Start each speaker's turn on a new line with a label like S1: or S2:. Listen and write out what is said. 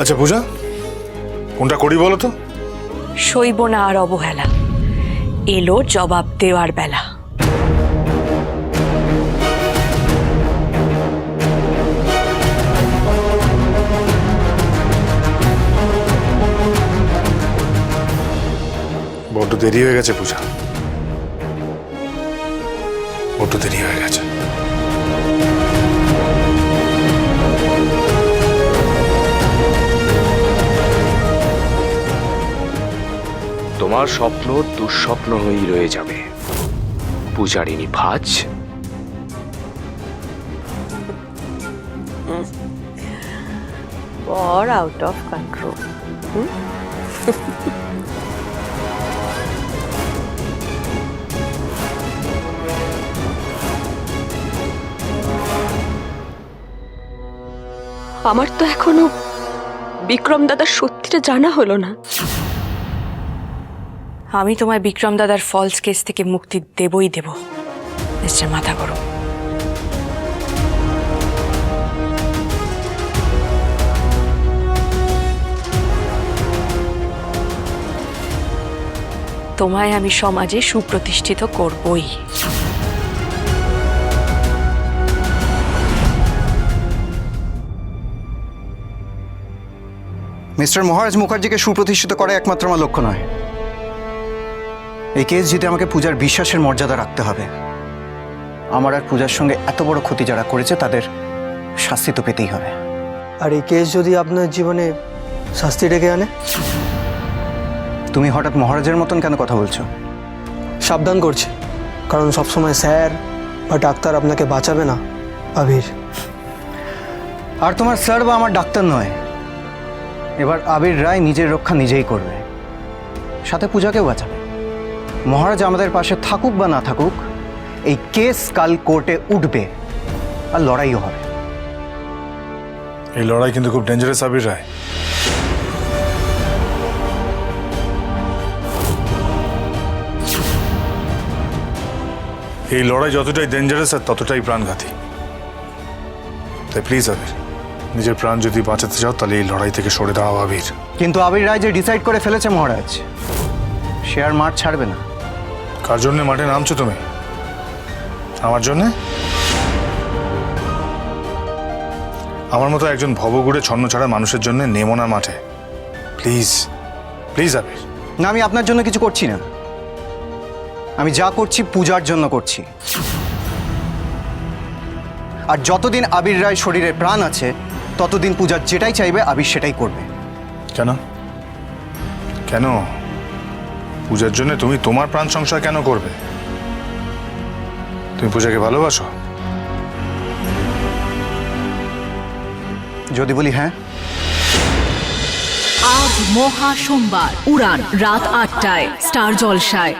S1: আচ্ছা পূজা, কোনটা করি বলো তো?
S2: সইব না আর অবহেলা, এলো জবাব দেওয়ার বেলা।
S1: বড্ড দেরি হয়ে গেছে পূজা, বড্ড দেরি হয়ে গেছে।
S3: তোমার স্বপ্ন দুঃস্বপ্ন হয়েই রয়ে যাবে পূজারিনী ভাজ।
S2: Or out of control.
S4: আমার তো এখনো বিক্রম দাদার সত্যিটা জানা হলো না।
S2: আমি তোমায় বিক্রম দাদার ফলস কেস থেকে মুক্তি দেবই দেব, নিশ্চয় মাথা গরম। তোমায় আমি সমাজে সুপ্রতিষ্ঠিত করবই।
S5: মিস্টার মহারাজ মুখার্জিকে সুপ্রতিষ্ঠিত করা একমাত্র আমার লক্ষ্য নয়। এই কেস জিতে আমাকে পূজার বিশ্বাসের মর্যাদা রাখতে হবে। আমার আর পূজার সঙ্গে এত বড় ক্ষতি যারা করেছে তাদের শাস্তি তো পেতেই হবে।
S6: আর এই কেস যদি আপনার জীবনে শাস্তি ডেকে আনে?
S5: তুমি হঠাৎ মহারাজের মতন কেন কথা বলছো?
S6: সাবধান করছি, কারণ সবসময় স্যার বা ডাক্তার আপনাকে বাঁচাবে না আবির।
S5: আর তোমার স্যার বা আমার ডাক্তার নয়। এবার আবির রায় নিজের রক্ষা নিজেই করবে, সাথে পূজাকেও বাঁচাবে। মহারাজ আমাদের পাশে থাকুক বা না থাকুক, এই কেস কাল কোর্টে উঠবে আর লড়াইও হবে।
S1: এই লড়াই কিন্তু খুব ডেঞ্জারাস আবির রায়। এই লড়াই যতটাই ডেঞ্জারাস আর ততটাই প্রাণঘাতী। তাই প্লিজ আবির, নিজের প্রাণ যদি বাঁচাতে চাও তাহলে এই লড়াই থেকে সরে দাঁড়াও আবির।
S5: কিন্তু আবির রায় যে ডিসাইড করে ফেলেছে মহারাজ, সে আর মাঠ ছাড়বে না।
S1: কার জন্য মাঠে নামছো তুমি? আমার জন্যে? আমার মতো একজন ভবঘুরে ছন্ন ছাড়া মানুষের জন্য নেমো না মাঠে, প্লিজ প্লিজ আবির।
S5: না, আমি আপনার জন্য কিছু করছি না। আমি যা করছি পূজার জন্য করছি। আর যতদিন আবির রায় শরীরে প্রাণ আছে ততদিন পূজা যেটাই চাইবে আবির সেটাই করবে।
S1: কেন কেন পূজার জন্য তুমি তোমার প্রাণ সংশয় কেন করবে? তুমি পূজাকে ভালোবাসো?
S5: যদি বলি হ্যাঁ।
S7: আজ মহা সোমবার, উড়ান রাত ৮টায়, স্টার জলসায়।